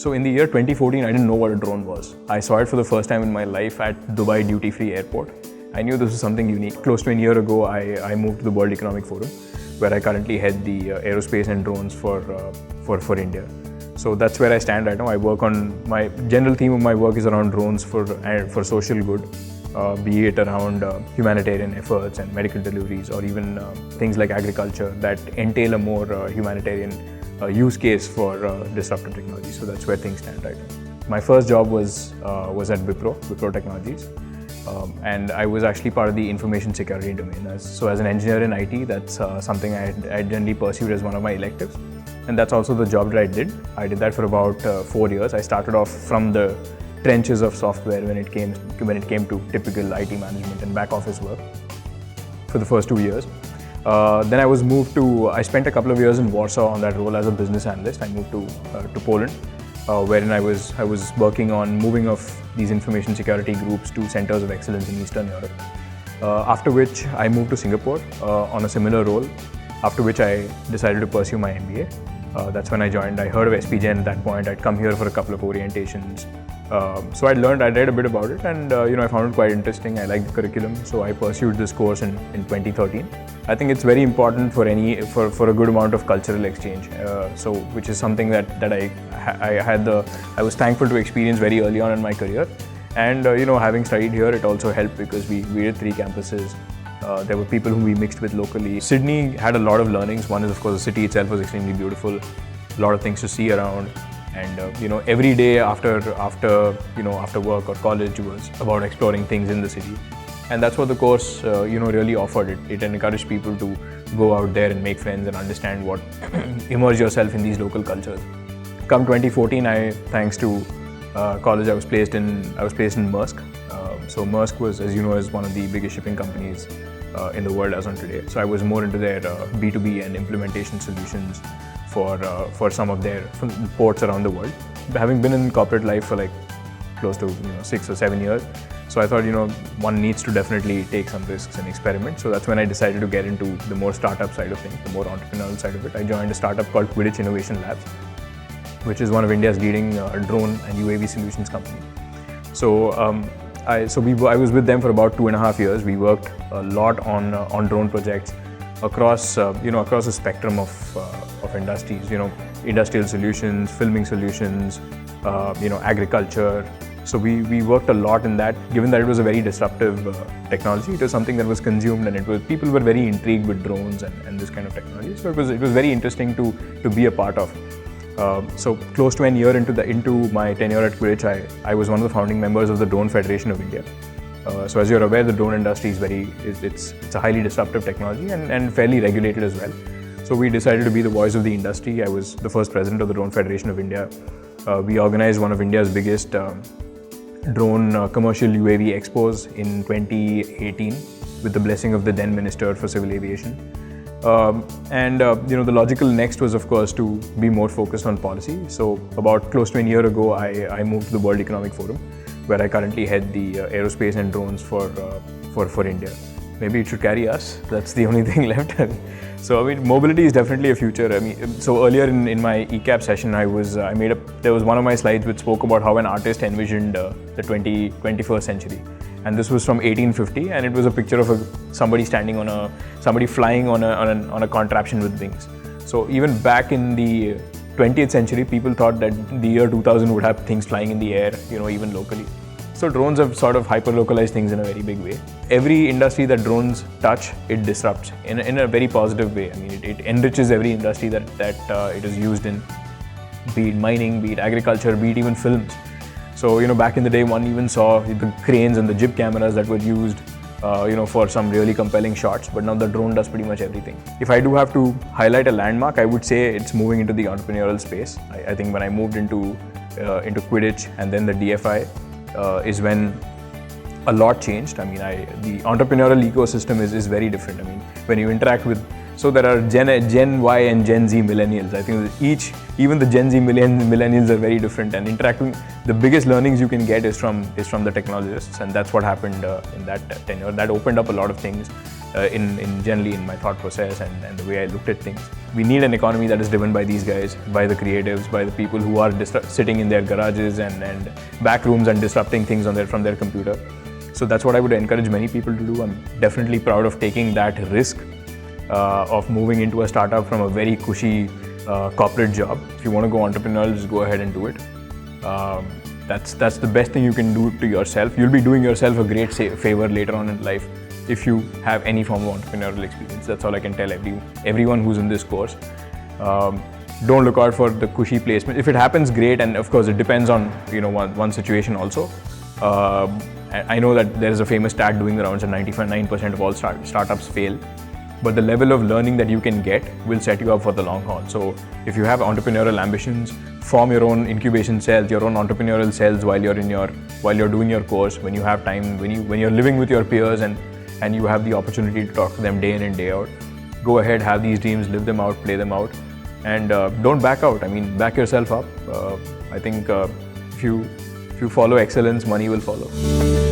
So in the year 2014, I didn't know what a drone was. I saw it for the first time in my life at Dubai Duty Free Airport. I knew this was something unique. Close to a year ago, I moved to the World Economic Forum, where I currently head the aerospace and drones for India. So that's where I stand right now. I work on, my general theme of my work is around drones for social good, be it around humanitarian efforts and medical deliveries, or even things like agriculture that entail a more humanitarian use case for disruptive technology. So that's where things stand right now. My first job was at Wipro Technologies. And I was actually part of the information security domain. So as an engineer in IT, that's something I generally pursued as one of my electives. And that's also the job that I did. I did that for about 4 years. I started off from the trenches of software when it came to typical IT management and back office work for the first 2 years. Then I spent a couple of years in Warsaw on that role as a business analyst. I moved to Poland, wherein I was working on moving of these information security groups to centers of excellence in Eastern Europe. After which I moved to Singapore on a similar role, after which I decided to pursue my MBA. That's when I joined. I heard of SPGen at that point. I'd come here for a couple of orientations. So I read a bit about it, and I found it quite interesting. I liked the curriculum, so I pursued this course in 2013. I think it's very important for a good amount of cultural exchange. Which is something that I was thankful to experience very early on in my career. And having studied here, it also helped because we did 3 campuses. There were people whom we mixed with locally. Sydney had a lot of learnings. One is, of course, the city itself was extremely beautiful. A lot of things to see around. And every day after work or college was about exploring things in the city. And that's what the course really offered. It encouraged people to go out there and make friends and understand immerse yourself in these local cultures. Come 2014, thanks to college, I was placed in Maersk. So Maersk was, as you know, is one of the biggest shipping companies in the world as on today. So I was more into their B2B and implementation solutions for some of their ports around the world. Having been in corporate life for close to 6 or 7 years, so I thought one needs to definitely take some risks and experiment. So that's when I decided to get into the more startup side of things, the more entrepreneurial side of it. I joined a startup called Quidditch Innovation Labs, which is one of India's leading drone and UAV solutions company. So I was with them for about 2.5 years. We worked a lot on drone projects across a spectrum of industries. Industrial solutions, filming solutions, agriculture. So we worked a lot in that. Given that it was a very disruptive technology, it was something that was consumed, and people were very intrigued with drones and this kind of technology. So it was very interesting to be a part of. So close to a year into my tenure at Quidditch, I was one of the founding members of the Drone Federation of India. So as you're aware, the drone industry it's a highly disruptive technology and fairly regulated as well. So we decided to be the voice of the industry. I was the first president of the Drone Federation of India. We organized one of India's biggest drone commercial UAV expos in 2018 with the blessing of the then Minister for Civil Aviation. The logical next was, of course, to be more focused on policy. So about close to a year ago, I moved to the World Economic Forum, where I currently head the aerospace and drones for India. Maybe it should carry us. That's the only thing left. So mobility is definitely a future. So earlier in my ECAP session, there was one of my slides which spoke about how an artist envisioned the 21st century. And this was from 1850, and it was a picture of somebody flying on a contraption with wings. So even back in the 20th century, people thought that the year 2000 would have things flying in the air, even locally. So drones have sort of hyper-localized things in a very big way. Every industry that drones touch, it disrupts in a very positive way. It enriches every industry that it is used in, be it mining, be it agriculture, be it even films. So, back in the day, one even saw the cranes and the jib cameras that were used, for some really compelling shots. But now the drone does pretty much everything. If I do have to highlight a landmark, I would say it's moving into the entrepreneurial space. I think when I moved into Quidditch and then the DFI is when a lot changed. The entrepreneurial ecosystem is very different. When you interact with, so there are Gen Y and Gen Z millennials. I think even the Gen Z millennials are very different, and interacting, the biggest learnings you can get is from the technologists, and that's what happened in that tenure. That opened up a lot of things. in generally in my thought process and the way I looked at things. We need an economy that is driven by these guys, by the creatives, by the people who are sitting in their garages and back rooms and disrupting things from their computer. So that's what I would encourage many people to do. I'm definitely proud of taking that risk of moving into a startup from a very cushy corporate job. If you want to go entrepreneurial, just go ahead and do it. That's the best thing you can do to yourself. You'll be doing yourself a great favor later on in life if you have any form of entrepreneurial experience. That's all I can tell everyone who's in this course. Don't look out for the cushy placement. If it happens, great, and of course it depends on one situation also. I know that there is a famous stat doing the rounds that 99% of all startups fail. But the level of learning that you can get will set you up for the long haul. So if you have entrepreneurial ambitions, form your own incubation cells, your own entrepreneurial cells while you're doing your course, when you have time, when you're living with your peers and you have the opportunity to talk to them day in and day out. Go ahead, have these dreams, live them out, play them out, and don't back out. I mean, back yourself up. I think if you follow excellence, money will follow.